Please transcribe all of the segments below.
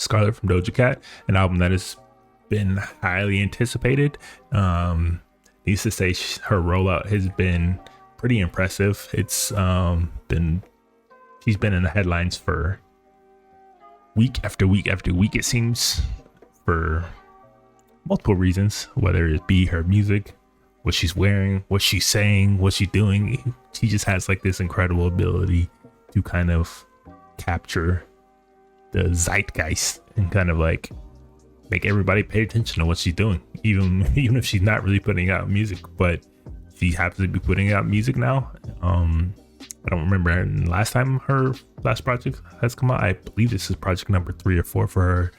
Scarlet from Doja Cat, an album that has been highly anticipated. Needs to say her rollout has been pretty impressive. It's been, she's been in the headlines for week after week after week, it seems, for multiple reasons, whether it be her music, what she's wearing, what she's saying, what she's doing. She just has like this incredible ability to kind of capture the zeitgeist and kind of like make everybody pay attention to what she's doing, even if she's not really putting out music, but she happens to be putting out music now. I don't remember last time her last project has come out. I believe this is project number 3 or 4 for her,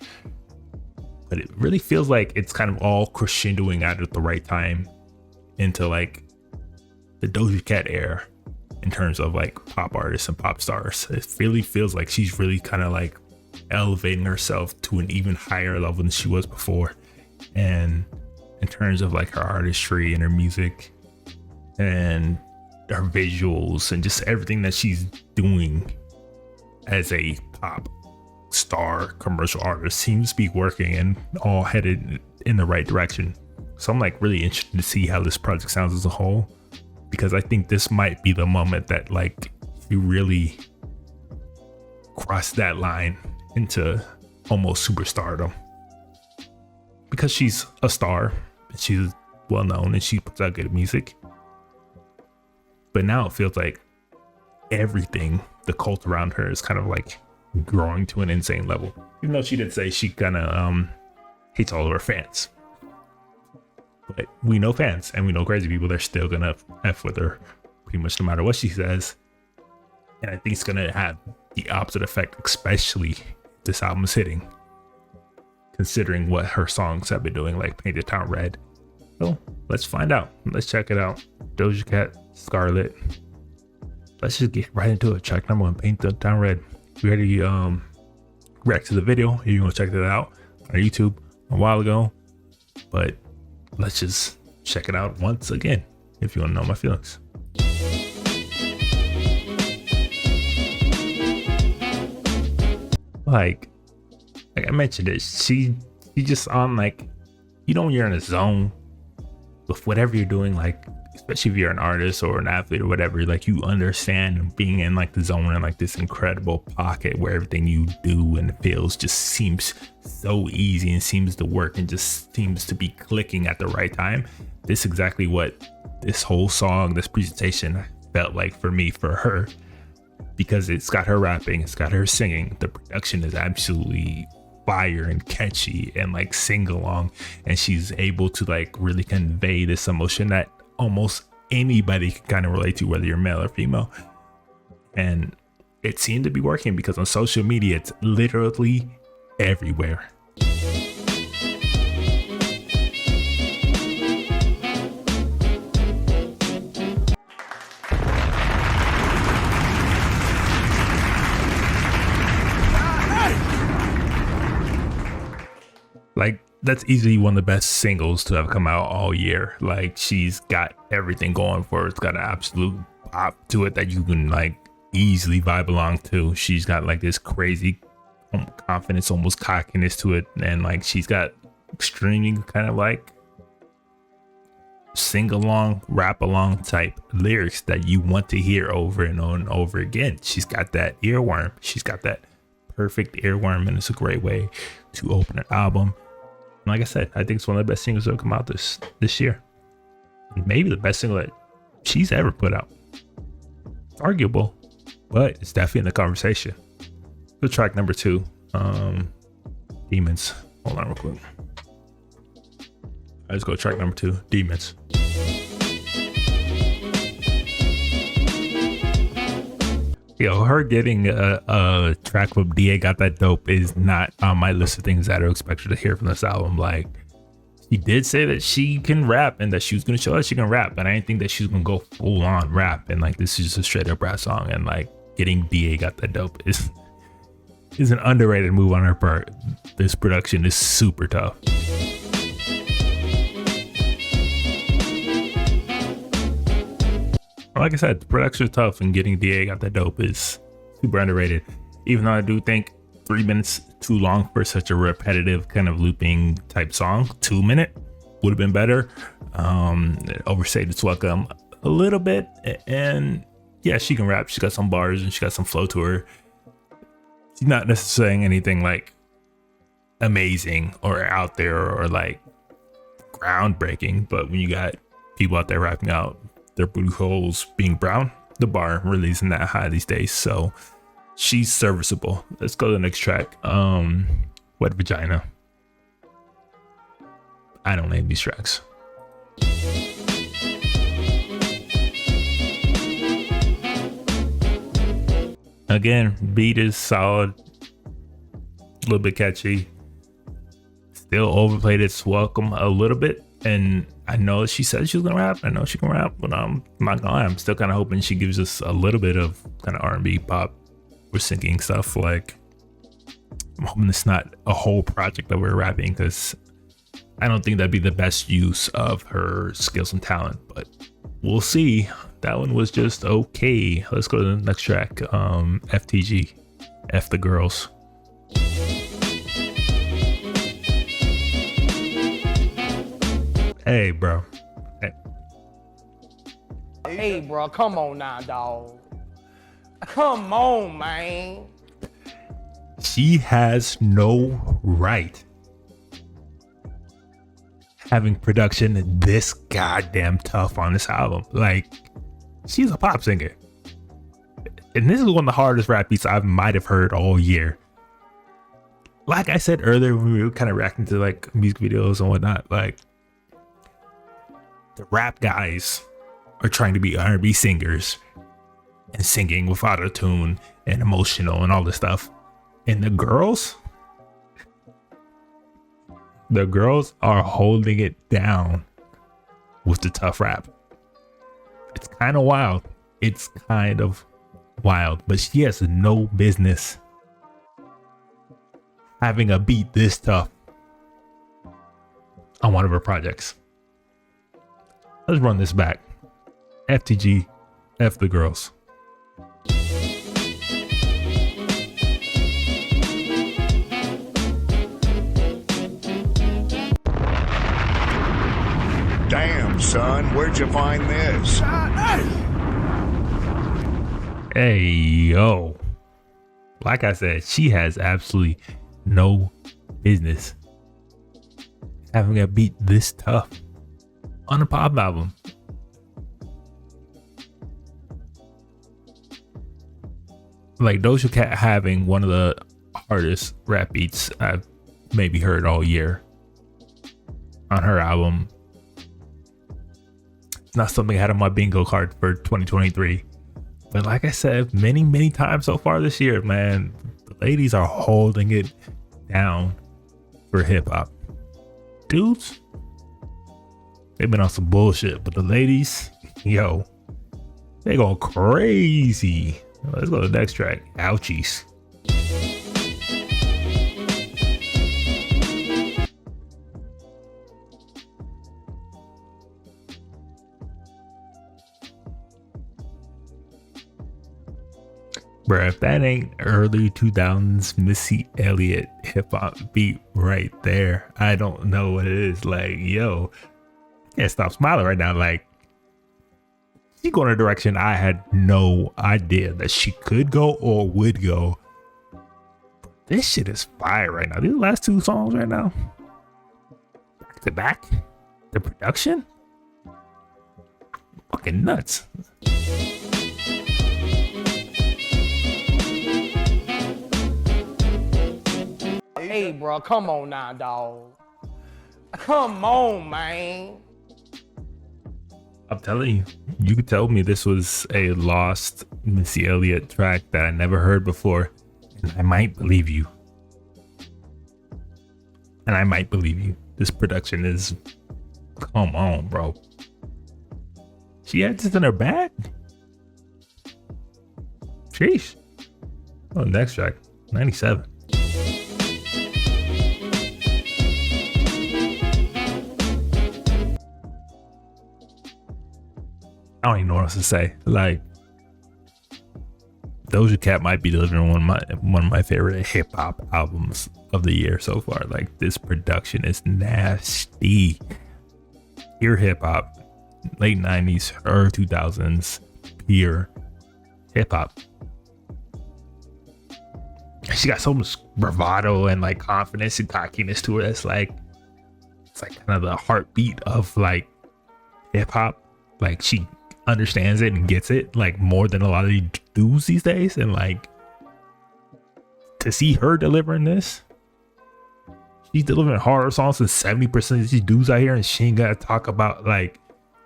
but it really feels like it's kind of all crescendoing out at the right time into like the Doja Cat era in terms of like pop artists and pop stars. It really feels like she's really kind of like elevating herself to an even higher level than she was before. And in terms of like her artistry and her music and her visuals and just everything that she's doing as a pop star commercial artist seems to be working and all headed in the right direction. So I'm like really interested to see how this project sounds as a whole, because I think this might be the moment that like you really cross that line into almost superstardom, because she's a star, she's well known, and she puts out good music. But now it feels like everything, the cult around her, is kind of like growing to an insane level. Even though she did say she kind of hates all of her fans, but we know fans and we know crazy people, they're still gonna F with her pretty much no matter what she says. And I think it's gonna have the opposite effect, especially if this album is hitting, considering what her songs have been doing, like Paint the Town Red. So let's find out. Let's check it out. Doja Cat, Scarlet. Let's just get right into it. Track number 1, Paint the Town Red. We already reacted to the video. If you want to check that out on YouTube a while ago, but let's just check it out once again if you want to know my feelings. Like I mentioned it, she just on like, you know, when you're in a zone with whatever you're doing, like especially if you're an artist or an athlete or whatever, like you understand being in like the zone and like this incredible pocket where everything you do and feels just seems so easy and seems to work and just seems to be clicking at the right time. This is exactly what this whole song, this presentation felt like for me, for her, because it's got her rapping, it's got her singing, the production is absolutely fire and catchy and like sing along, and she's able to like really convey this emotion that almost anybody can kind of relate to, whether you're male or female. And it seemed to be working, because on social media it's literally everywhere. Like that's easily one of the best singles to have come out all year. Like she's got everything going for her. It's got an absolute pop to it that you can like easily vibe along to. She's got like this crazy confidence, almost cockiness to it, and like she's got extremely kind of like sing along, rap along type lyrics that you want to hear over and over again. She's got that earworm. She's got that perfect earworm, and it's a great way to open an album. And like I said, I think it's one of the best singles that have come out this year. Maybe the best single that she's ever put out. It's arguable, but it's definitely in the conversation. So track number 2, Demons. Hold on real quick. Let's go track number 2, Demons. Yo, her getting a track with DA Got That Dope is not on my list of things that are expected to hear from this album. Like, she did say that she can rap and that she was going to show that she can rap, but I didn't think that she was going to go full on rap. And like, this is just a straight up rap song. And like, getting DA Got That Dope is an underrated move on her part. This production is super tough. Like I said, the production is tough, and getting DA Got That Dope is super underrated. Even though I do think 3 minutes too long for such a repetitive kind of looping type song. 2 minute would have been better. Overstayed its welcome a little bit. And yeah, she can rap. She's got some bars and she got some flow to her. She's not necessarily saying anything like amazing or out there or like groundbreaking, but when you got people out there rapping out their booty holes being brown, the bar really isn't that high these days. So she's serviceable. Let's go to the next track. Wet Vagina. I don't name these tracks. Again, beat is solid, a little bit catchy, still overplayed its welcome a little bit. And I know she said she was gonna rap. I know she can rap, but I'm not gonna lie, I'm still kind of hoping she gives us a little bit of kind of R&B pop. We're singing stuff. Like, I'm hoping it's not a whole project that we're rapping, because I don't think that'd be the best use of her skills and talent, but we'll see. That one was just okay. Let's go to the next track. FTG, F the Girls. Hey, bro. Hey, bro, come on now, dog. Come on, man. She has no right having production this goddamn tough on this album. Like, she's a pop singer, and this is one of the hardest rap beats I might have heard all year. Like I said earlier when we were kind of reacting to like music videos and whatnot, like, the rap guys are trying to be R&B singers and singing with auto-tune and emotional and all this stuff, and the girls are holding it down with the tough rap. It's kind of wild. But she has no business having a beat this tough on one of her projects. Let's run this back. FTG, F the Girls. Damn, son, where'd you find this? Hey, yo. Like I said, she has absolutely no business having a beat this tough on a pop album. Like, Doja Cat having one of the hardest rap beats I've maybe heard all year on her album. It's not something I had on my bingo card for 2023. But like I said, many times so far this year, man, the ladies are holding it down for hip hop. Dudes, they've been on some bullshit, but the ladies, yo, they go crazy. Let's go to the next track. Ouchies. Bruh, if that ain't early 2000s Missy Elliott hip hop beat right there, I don't know what it is. Like, yo, can't stop smiling right now. Like, she going in a direction I had no idea that she could go or would go. This shit is fire right now. These last two songs right now, back to back, the production, fucking nuts. Hey, bro, come on now, dog. Come on, man. I'm telling you, you could tell me this was a lost Missy Elliott track that I never heard before, and I might believe you. This production is, come on, bro. She had this in her bag? Sheesh. Oh, next track, 97. I don't even know what else to say. Like, Doja Cat might be delivering one of my favorite hip hop albums of the year so far. Like, this production is nasty. Pure hip hop, late 90s, early 2000s, pure hip hop. She got so much bravado and like confidence and cockiness to her. It's like kind of the heartbeat of like hip hop. Like, she understands it and gets it like more than a lot of these dudes these days. And like, to see her delivering this, she's delivering harder songs than 70% of these dudes out here, and she ain't gotta talk about like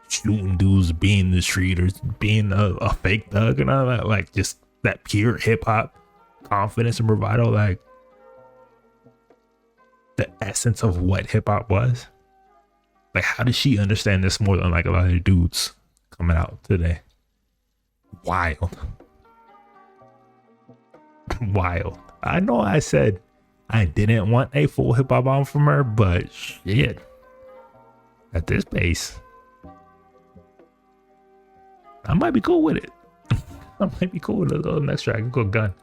shooting dudes, being in the street, or being a fake thug and all that. Like, just that pure hip hop confidence and bravado, like the essence of what hip hop was. Like, how does she understand this more than like a lot of the dudes coming out today? Wild. Wild. I know I said I didn't want a full hip hop album from her, but shit, at this pace, I might be cool with it. I might be cool with it. Go next track. Go Gun.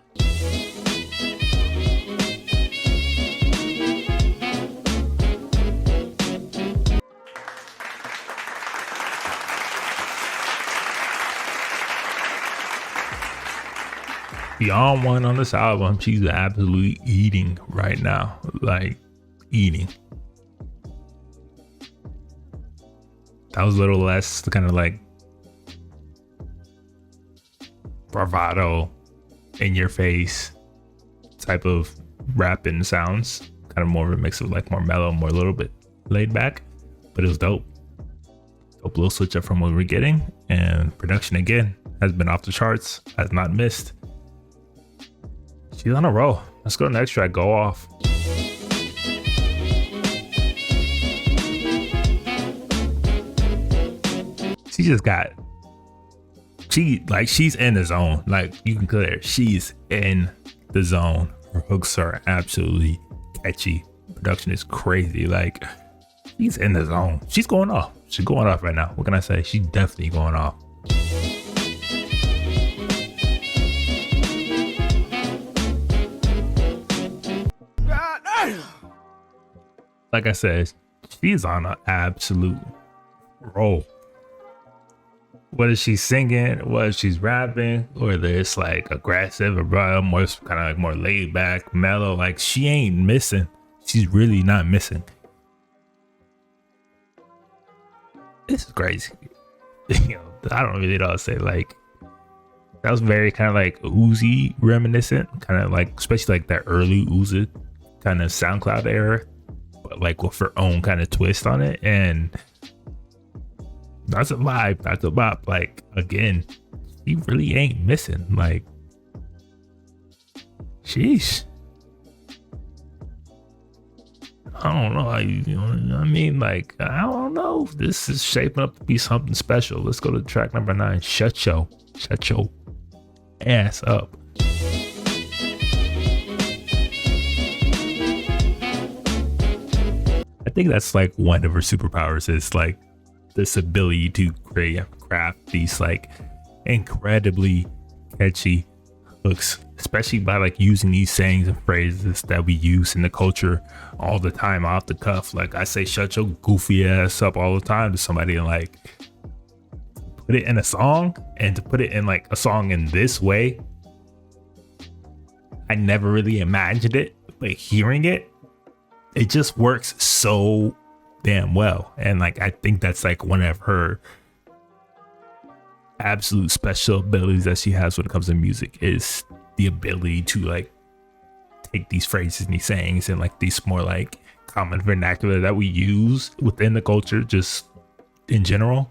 Beyond one on this album, she's absolutely eating right now. Like, eating. That was a little less kind of like bravado, in your face type of rapping sounds. Kind of more of a mix of like more mellow, more a little bit laid back, but it was dope. Dope little switch up from what we're getting. And production again has been off the charts, has not missed. She's on a roll. Let's go to the next track. Go Off. She's in the zone. Like, you can clear. She's in the zone. Her hooks are absolutely catchy. Production is crazy. Like, she's in the zone. She's going off. She's going off right now. What can I say? She's definitely going off. Like I said, she's on an absolute roll. Whether she's singing, whether she's rapping, whether it's like aggressive or more kind of like more laid back, mellow, like, she ain't missing. She's really not missing. This is crazy. You know, I don't really know how to say. Like, that was very kind of like Uzi reminiscent, kind of like, especially like that early Uzi kind of SoundCloud era, but like with her own kind of twist on it. And that's a vibe, that's a bop. Like, again, she really ain't missing. Like, sheesh. I don't know how you know what I mean? Like, I don't know. This is shaping up to be something special. Let's go to track number 9. Shut your ass up. I think that's like one of her superpowers, is like this ability to craft these like incredibly catchy hooks, especially by like using these sayings and phrases that we use in the culture all the time off the cuff. Like, I say shut your goofy ass up all the time to somebody, and like put it in a song, and to put it in like a song in this way, I never really imagined it, but hearing it, it just works so damn well. And like, I think that's like one of her absolute special abilities that she has when it comes to music, is the ability to like take these phrases and these sayings and like these more like common vernacular that we use within the culture just in general,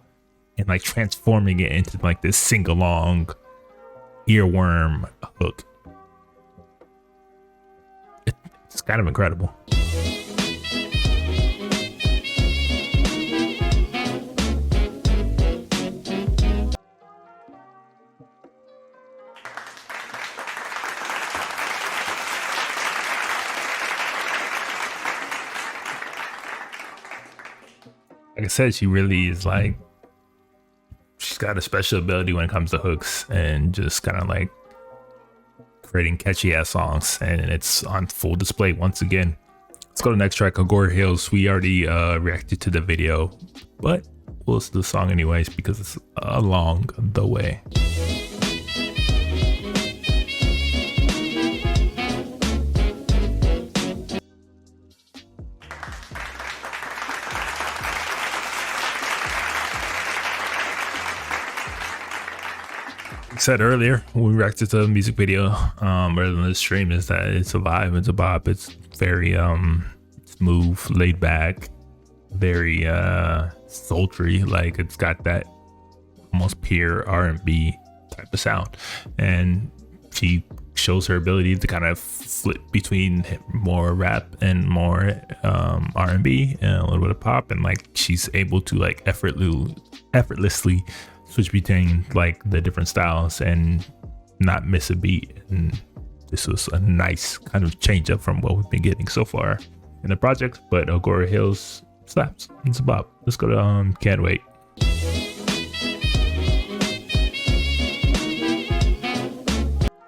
and like transforming it into like this sing-along earworm hook. It's kind of incredible. Like I said, she really is like, she's got a special ability when it comes to hooks, and just kind of like creating catchy ass songs, and it's on full display once again. Let's go to the next track, Agora Hills. We already reacted to the video, but we'll listen to the song anyways because it's along the way. Said earlier when we reacted to the music video rather than the stream, is that it's a vibe, it's a bop, it's very smooth, laid back, very sultry, like it's got that almost pure R&B type of sound, and she shows her ability to kind of flip between more rap and more R&B and a little bit of pop, and like she's able to like effortlessly switch between like the different styles and not miss a beat. And this was a nice kind of change up from what we've been getting so far in the project. But Agora Hills slaps. It's a bop. Let's go to Can't Wait.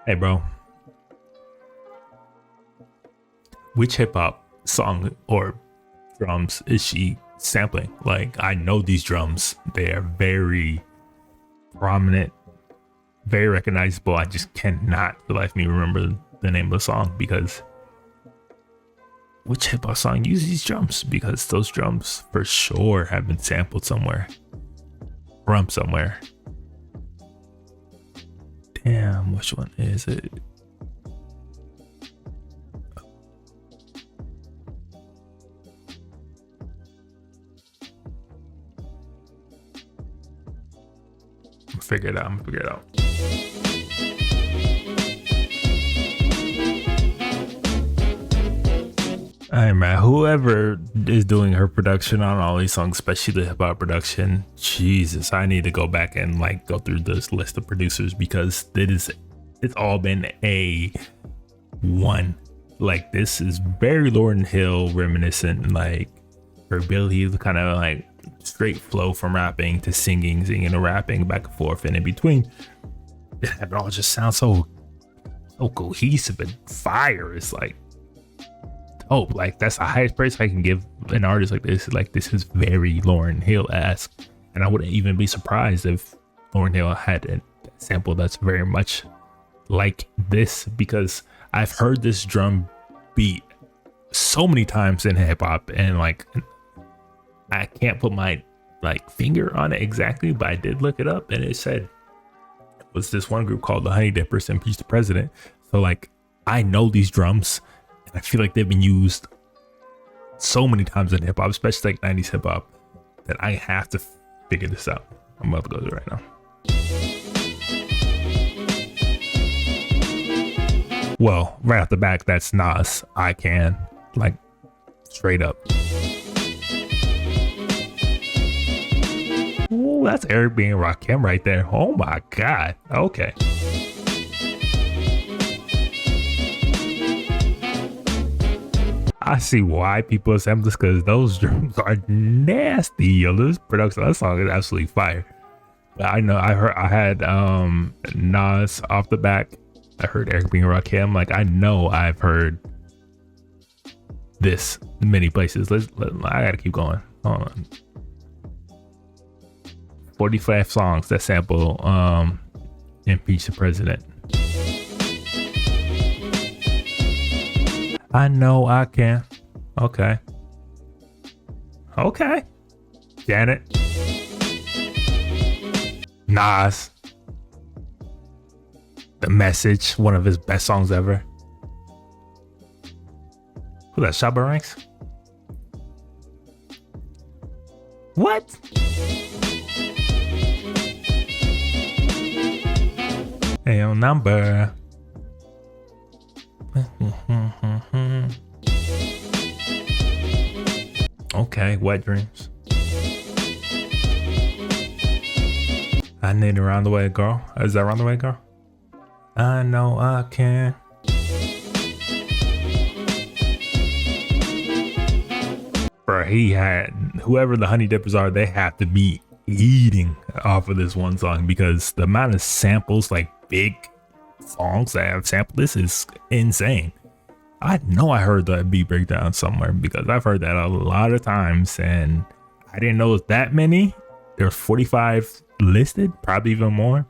Hey bro, which hip-hop song or drums is she sampling? Like, I know these drums, they are very prominent, very recognizable. I just cannot for the life of me remember the name of the song, because which hip-hop song uses these drums? Because those drums for sure have been sampled somewhere from somewhere. Damn, which one is it? Figure it out. I'm gonna figure it out. Hey man, whoever is doing her production on all these songs, especially the hip hop production, Jesus, I need to go back and like go through this list of producers, because it's all been A1. Like, this is very Lauryn Hill reminiscent, like her ability to kind of like straight flow from rapping to singing to rapping, back and forth, and in between. It all just sounds so cohesive and fire. It's like dope. Like, that's the highest praise I can give an artist like this. Like, this is very Lauryn Hill-esque, and I wouldn't even be surprised if Lauryn Hill had a sample that's very much like this, because I've heard this drum beat so many times in hip-hop, and like I can't put my like finger on it exactly, but I did look it up, and it said it was this one group called the Honey Dippers, Impeach the President. So like, I know these drums, and I feel like they've been used so many times in hip hop, especially like 90s hip hop, that I have to figure this out. I'm about to go do it right now. Well, right off the back, that's Nas. I Can, like, straight up. Ooh, that's Eric B. and Rakim right there. Oh my God. Okay. I see why people assemble this, because those drums are nasty. Yo, this production of that song is absolutely fire. But I know I had Nas off the back. I heard Eric B. and Rakim. Like, I know I've heard this many places. I gotta keep going. Hold on. 45 songs that sample Impeach the President. I know I can. Okay. Janet. Nas. The Message, one of his best songs ever. Who that? Shabba Ranks? What? Hey, your number. Okay, Wet Dreams. I need Around the Way, Girl. Is that Around the Way, Girl? I know I can. Bro, he had, whoever the Honey Dippers are, they have to be eating off of this one song, because the amount of samples, like big songs that have sampled this is insane. I know I heard that beat breakdown somewhere because I've heard that a lot of times, and I didn't know it's that many. There's 45 listed, probably even more.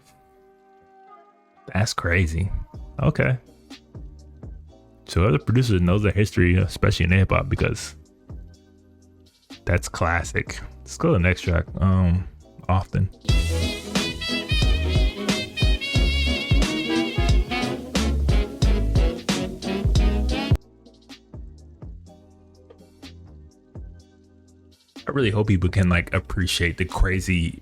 That's crazy. Okay. So other producers knows their history, especially in hip hop, because that's classic. Let's go to the next track. Often. I really hope people can like appreciate the crazy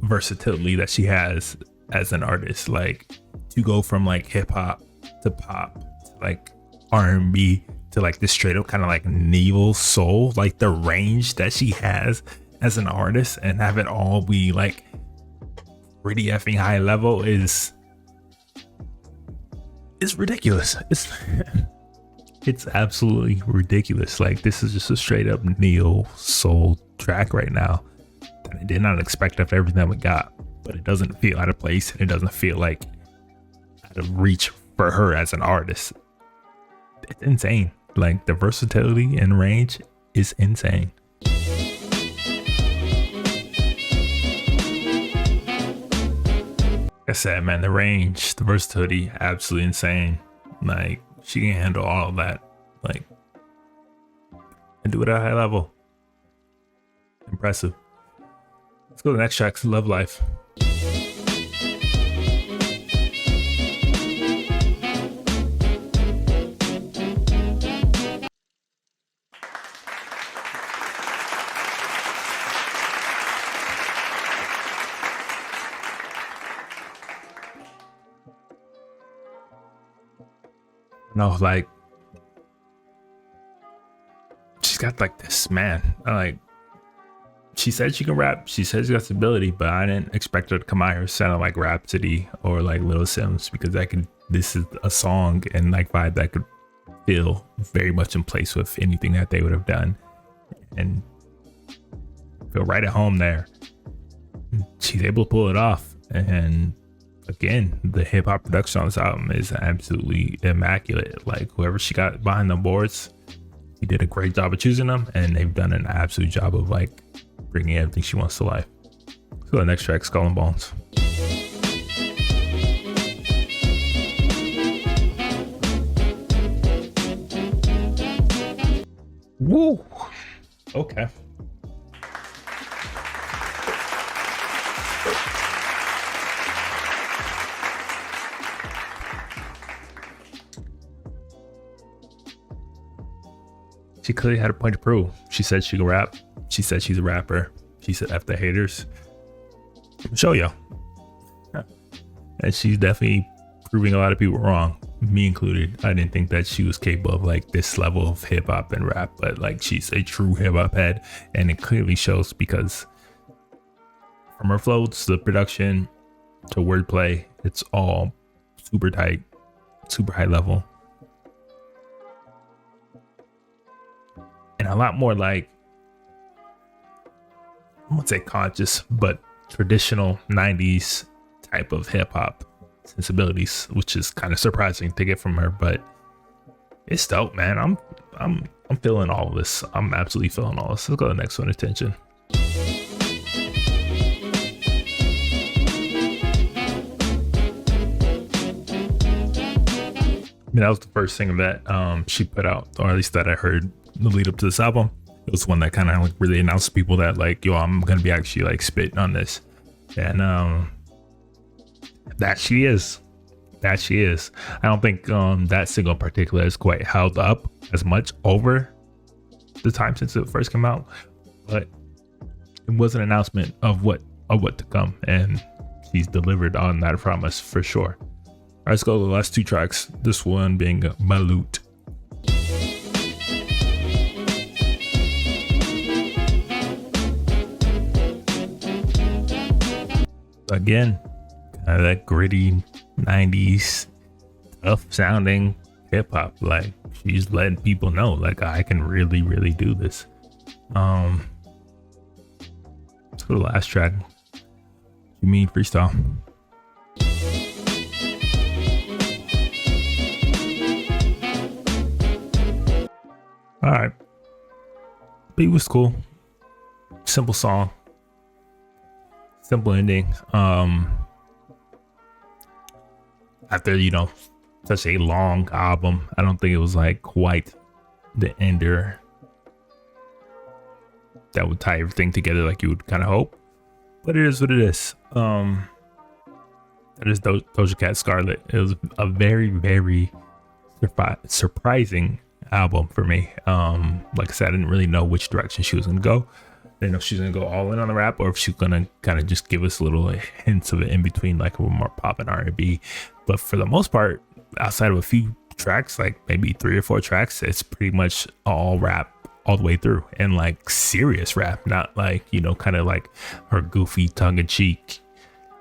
versatility that she has as an artist. Like to go from like hip hop to pop to like R&B to like this straight up kind of like neo soul, like the range that she has as an artist, and have it all be like pretty effing high level is ridiculous. It's absolutely ridiculous. Like this is just a straight up neo soul track right now that I did not expect after everything that we got, but it doesn't feel out of place, and it doesn't feel like out of reach for her as an artist. It's insane. Like the versatility and range is insane. Like I said, man, the range, the versatility, absolutely insane. Like she can handle all of that, like, and do it at a high level. Impressive. Let's go to the next track, Love Life. No, like she's got like this, man. Like she said she can rap. She says she got stability, but I didn't expect her to come out here sounding like Rhapsody or like Lil Sims, because this is a song and like vibe that could feel very much in place with anything that they would have done and feel right at home there. She's able to pull it off, and again, the hip hop production on this album is absolutely immaculate. Like whoever she got behind the boards, he did a great job of choosing them, and they've done an absolute job of like bringing everything she wants to life. So the next track, Skull and Bones. Woo. Okay. She clearly had a point to prove. She said she can rap. She said she's a rapper. She said F the haters. Show you. Yeah. And she's definitely proving a lot of people wrong, me included. I didn't think that she was capable of like this level of hip hop and rap, but like she's a true hip hop head, and it clearly shows because from her flows to the production to wordplay, it's all super tight, super high level. And a lot more like, I won't say conscious, but traditional 90s type of hip hop sensibilities, which is kind of surprising to get from her, but it's dope, man. I'm feeling all of this. I'm absolutely feeling all this. Let's go to the next one, Attention. I mean, that was the first thing that she put out, or at least that I heard the lead up to this album. It was one that kind of like really announced to people that like, yo, I'm gonna be actually like spitting on this, and that she is. I don't think that single in particular is quite held up as much over the time since it first came out, but it was an announcement of what to come, and she's delivered on that promise for sure. All right, let's go to the last two tracks. This one being Malut. Again, kind of that gritty 90s tough sounding hip hop. Like she's letting people know like I can really do this. Let's go to the last track. You mean Freestyle. All right. Beat was cool. Simple song. Simple ending. After, such a long album, I don't think it was like quite the ender that would tie everything together like you would kind of hope. But it is what it is. That is Doja Cat Scarlet. It was a very, very surprising album for me. Like I said, I didn't really know which direction she was gonna go. I didn't know if she was gonna go all in on the rap or if she was gonna kind of just give us little hints of it in between, like a little more pop and R&B. But for the most part, outside of a few tracks, like maybe 3 or 4 tracks, it's pretty much all rap all the way through, and like serious rap, not like, kind of like her goofy tongue-in-cheek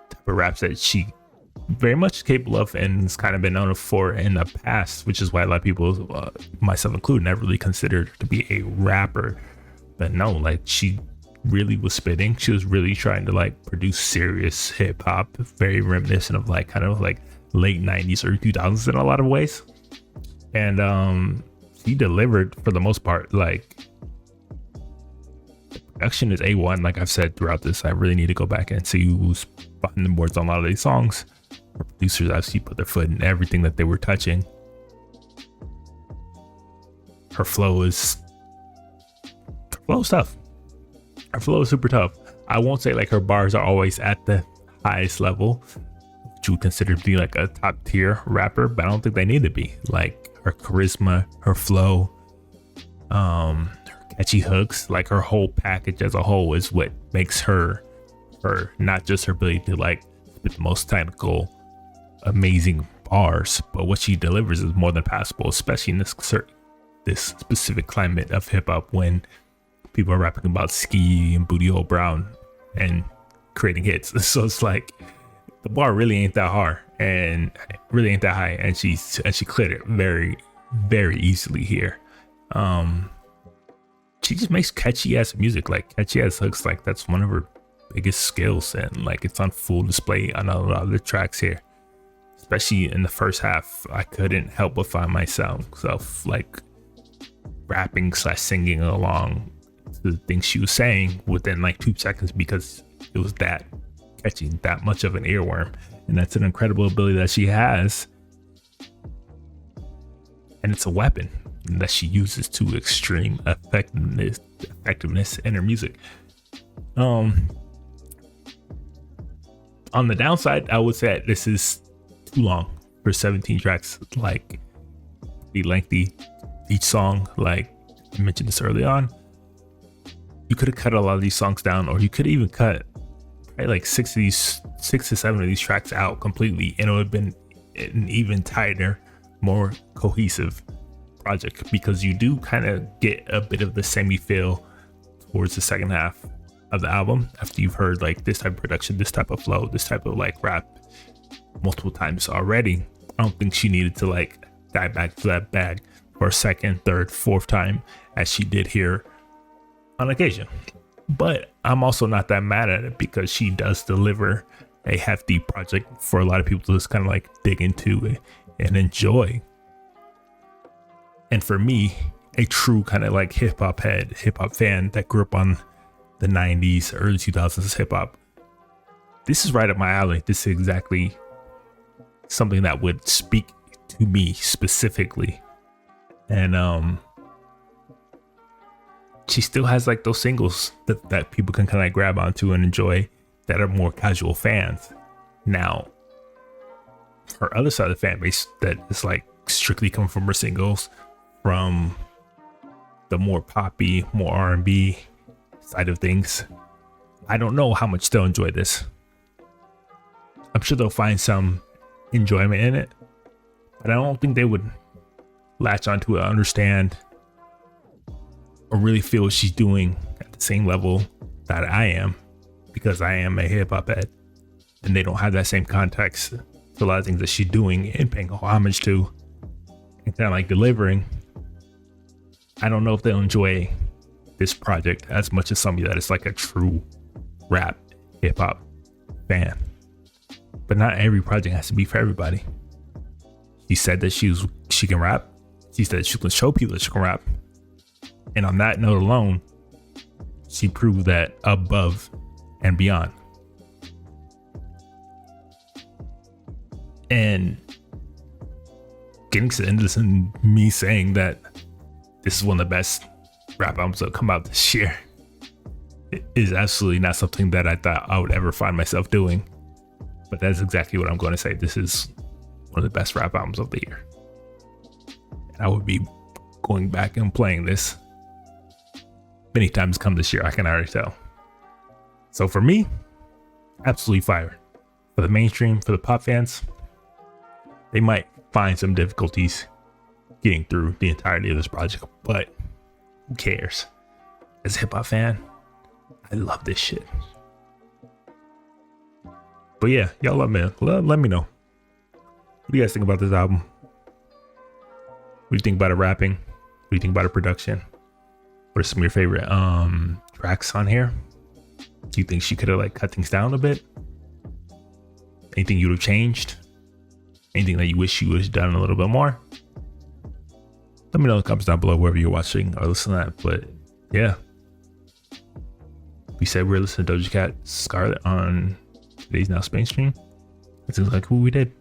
type of raps that she very much capable of and has kind of been known for in the past, which is why a lot of people, myself included, never really considered her to be a rapper. But no, like she really was spitting. She was really trying to like produce serious hip hop, very reminiscent of like kind of like late 90s, early 2000s in a lot of ways. And he delivered for the most part. Like, the production is A1. Like I've said throughout this, I really need to go back and see who's behind the boards on a lot of these songs. Our producers actually put their foot in everything that they were touching. Her flow is tough. Her flow is super tough. I won't say like her bars are always at the highest level, which you would consider to be like a top tier rapper, but I don't think they need to be. Like, her charisma, her flow, her catchy hooks, like her whole package as a whole is what makes her, not just her ability to like spit the most technical, amazing bars, but what she delivers is more than passable, especially in this specific climate of hip hop when people are rapping about Ski and Booty Hole Brown and creating hits. So it's like the bar really ain't that hard and really ain't that high, and she cleared it very, very easily here. She just makes catchy ass music, like catchy ass hooks. Like that's one of her biggest skills, and like it's on full display on a lot of the tracks here, especially in the first half. I couldn't help but find myself like rapping / singing along to the things she was saying within like 2 seconds, because it was that catchy, that much of an earworm. And that's an incredible ability that she has, and it's a weapon that she uses to extreme effectiveness in her music. On the downside, I would say this is too long for 17 tracks. Like, pretty lengthy each song. Like I mentioned this early on, you could have cut a lot of these songs down, or you could even cut probably like 6 to 7 of these tracks out completely, and it would have been an even tighter, more cohesive project, because you do kind of get a bit of the semi feel towards the second half of the album after you've heard like this type of production, this type of flow, this type of like rap multiple times already. I don't think she needed to like dive back to that bag for a second, third, fourth time as she did here on occasion. But I'm also not that mad at it, because she does deliver a hefty project for a lot of people to just kind of like dig into it and enjoy. And for me, a true kind of like hip hop fan that grew up on the 90s, early 2000s hip hop, this is right up my alley. This is exactly something that would speak to me specifically. And she still has like those singles that people can kind of like grab onto and enjoy, that are more casual fans. Now, her other side of the fan base that is like strictly coming from her singles, from the more poppy, more R&B side of things, I don't know how much they'll enjoy this. I'm sure they'll find some enjoyment in it, but I don't think they would latch onto it, understand, or really feel what she's doing at the same level that I am, because I am a hip hop head, and they don't have that same context to a lot of things that she's doing and paying homage to and kind of like delivering. I don't know if they'll enjoy this project as much as somebody that is like a true rap hip hop fan. But not every project has to be for everybody. She said that she can rap. She said she can show people that she can rap. And on that note alone, she proved that above and beyond. And getting to the end of this and me saying that this is one of the best rap albums that come out this year is absolutely not something that I thought I would ever find myself doing. But that's exactly what I'm going to say. This is one of the best rap albums of the year. And I would be going back and playing this many times come this year. I can already tell. So for me, absolutely fire. For the mainstream, for the pop fans, they might find some difficulties getting through the entirety of this project, but who cares? As a hip hop fan, I love this shit. But yeah, y'all let me know. What do you guys think about this album? What do you think about the rapping? What do you think about the production? What are some of your favorite tracks on here? Do you think she could have like cut things down a bit? Anything you would have changed? Anything that you wish you would have done a little bit more? Let me know in the comments down below wherever you're watching or listening to that. But yeah, we said we're listening to Doja Cat Scarlet on today's Now Spain stream. It seems like who we did.